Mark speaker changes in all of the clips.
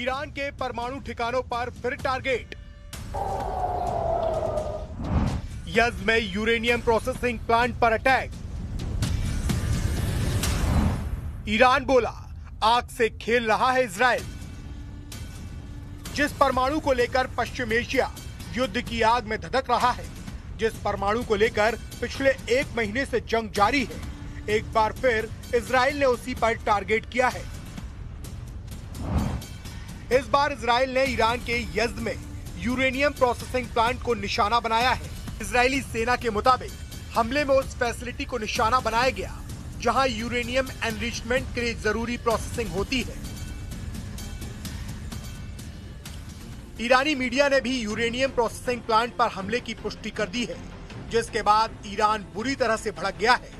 Speaker 1: Iran के परमाणु ठिकानों पर फिर टारगेट। यज़्द में यूरेनियम प्रोसेसिंग प्लांट पर अटैक। ईरान बोला आग से खेल रहा है इजराइल। जिस परमाणु को लेकर पश्चिम एशिया युद्ध की आग में धधक रहा है, जिस परमाणु को लेकर पिछले 1 महीने से जंग जारी है, एक बार फिर इजराइल ने उसी पर टारगेट किया है। इस बार इजराइल ने ईरान के यज़्द में यूरेनियम प्रोसेसिंग प्लांट को निशाना बनाया है। इजरायली सेना के मुताबिक हमले में उस फैसिलिटी को निशाना बनाया गया जहां यूरेनियम एनरिचमेंट के लिए जरूरी प्रोसेसिंग होती है। ईरानी मीडिया ने भी यूरेनियम प्रोसेसिंग प्लांट पर हमले की पुष्टि कर दी है, जिसके बाद ईरान बुरी तरह से भड़क गया है।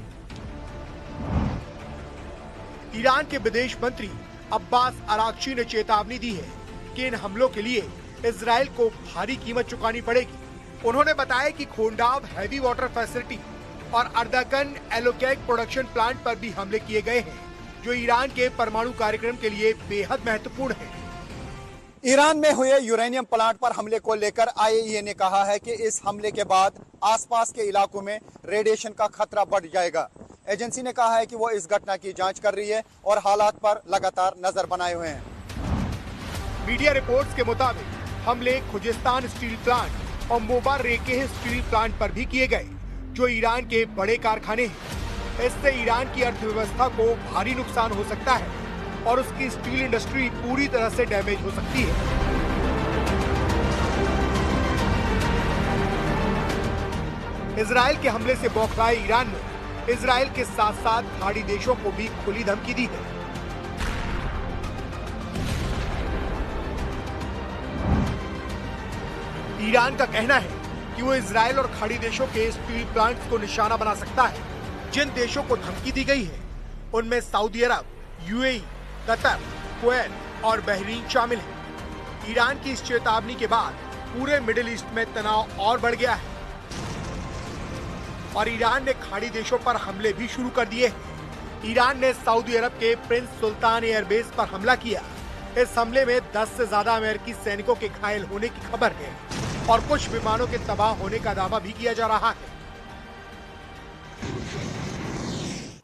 Speaker 1: ईरान के विदेश मंत्री अब्बास अरागची ने चेतावनी दी है कि इन हमलों के लिए इजराइल को भारी कीमत चुकानी पड़ेगी। उन्होंने बताया कि खोंडाव हैवी वाटर फैसिलिटी और अर्दाकन एलोकैक प्रोडक्शन प्लांट पर भी हमले किए गए हैं, जो ईरान के परमाणु कार्यक्रम के लिए बेहद महत्वपूर्ण है।
Speaker 2: ईरान में हुए यूरेनियम प्लांट पर हमले को लेकर आईएईए ने कहा है कि इस हमले के बाद आसपास के इलाकों में रेडिएशन का खतरा बढ़ जाएगा। एजेंसी ने कहा है कि वो इस घटना की जांच कर रही है और हालात पर लगातार नजर बनाए हुए हैं।
Speaker 1: मीडिया रिपोर्ट्स के मुताबिक हमले खुजिस्तान स्टील प्लांट और मोबा रेकेह स्टील प्लांट पर भी किए गए, जो ईरान के बड़े कारखाने हैं। इससे ईरान की अर्थव्यवस्था को भारी नुकसान हो सकता है और उसकी स्टील इंडस्ट्री पूरी तरह से डैमेज हो सकती है। इजराइल के हमले से बौखलाए ईरान ने इजराइल के साथ साथ खाड़ी देशों को भी खुली धमकी दी है। ईरान का कहना है कि वो इजराइल और खाड़ी देशों के स्टील प्लांट्स को निशाना बना सकता है। जिन देशों को धमकी दी गई है उनमें सऊदी अरब, यूएई, कतर, कुवैत और बहरीन शामिल है। ईरान की इस चेतावनी के बाद पूरे मिडिल ईस्ट में तनाव और बढ़ गया है और ईरान ने खाड़ी देशों पर हमले भी शुरू कर दिए हैं। ईरान ने सऊदी अरब के प्रिंस सुल्तान एयरबेस पर हमला किया। इस हमले में 10 से ज्यादा अमेरिकी सैनिकों के घायल होने की खबर है और कुछ विमानों के तबाह होने का दावा भी किया जा रहा है।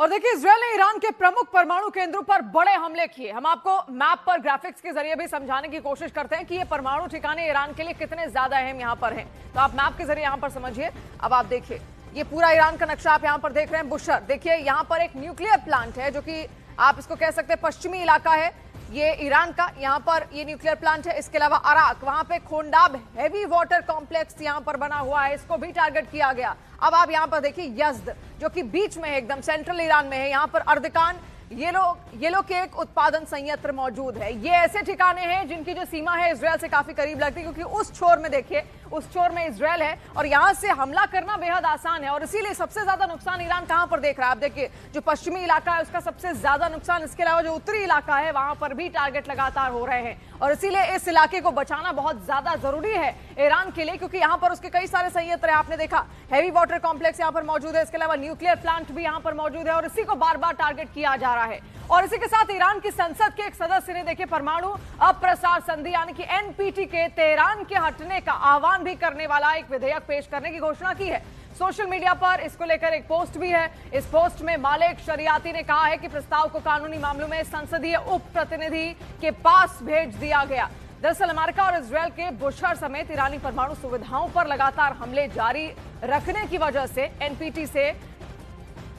Speaker 3: और देखिए, इजरायल ने ईरान के प्रमुख परमाणु केंद्रों पर बड़े हमले किए। हम आपको मैप पर ग्राफिक्स के जरिए भी समझाने की कोशिश करते हैं कि ये परमाणु ठिकाने ईरान के लिए कितने ज्यादा अहम यहाँ पर हैं। तो आप मैप के जरिए यहाँ पर समझिए। अब आप देखिए, ये पूरा ईरान का नक्शा आप यहाँ पर देख रहे हैं। बुशर देखिए, यहाँ पर एक न्यूक्लियर प्लांट है, जो कि आप इसको कह सकते हैं पश्चिमी इलाका है ये ईरान का। यहाँ पर ये न्यूक्लियर प्लांट है। इसके अलावा अराक, वहां पे खोंडाब हैवी वाटर कॉम्प्लेक्स यहाँ पर बना हुआ है, इसको भी टारगेट किया गया। अब आप यहाँ पर देखिए यज़्द, जो कि बीच में है, एकदम सेंट्रल ईरान में है। यहाँ पर अर्दकान येलो केक उत्पादन संयंत्र मौजूद है। ये ऐसे ठिकाने हैं जिनकी जो सीमा है इजरायल से काफी करीब लगती है, क्योंकि उस छोर में देखिए, उस छोर में इजरायल है और यहां से हमला करना बेहद आसान है। और इसीलिए सबसे ज्यादा नुकसान ईरान कहां पर देख रहा है? आप देखिए, जो पश्चिमी इलाका है उसका सबसे ज्यादा नुकसान। इसके अलावा जो उत्तरी इलाका है वहां पर भी टारगेट लगातार हो रहे हैं और इसीलिए इस इलाके को बचाना बहुत ज्यादा जरूरी है ईरान के लिए, क्योंकि यहाँ पर उसके कई सारे संयंत्र है। आपने देखा हैवी वाटर कॉम्प्लेक्स यहाँ पर मौजूद है, इसके अलावा न्यूक्लियर प्लांट भी यहाँ पर मौजूद है और इसी को बार बार टारगेट किया जा रहा है। और इसी के साथ ईरान की संसद के एक सदस्य ने देखिए परमाणु अप्रसार संधि यानी कि एनपीटी के तेहरान के हटने का आह्वान भी करने वाला एक विधेयक पेश करने की घोषणा की है। सोशल मीडिया पर इसको लेकर एक पोस्ट भी है। इस पोस्ट में मालिक शरियाती ने कहा है कि प्रस्ताव को कानूनी मामलों में संसदीय उप प्रतिनिधि के पास भेज दिया गया। दरअसल अमेरिका और इजरायल के बुशर समेत ईरानी परमाणु सुविधाओं पर लगातार हमले जारी रखने की वजह से एनपीटी से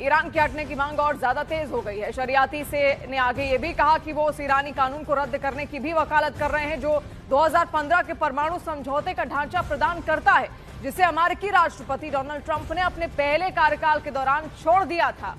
Speaker 3: ईरान के हटने की मांग और ज्यादा तेज हो गई है। शरियाती ने आगे ये भी कहा कि वो उस ईरानी कानून को रद्द करने की भी वकालत कर रहे हैं जो 2015 के परमाणु समझौते का ढांचा प्रदान करता है, जिसे अमेरिकी राष्ट्रपति डोनाल्ड ट्रंप ने अपने पहले कार्यकाल के दौरान छोड़ दिया था।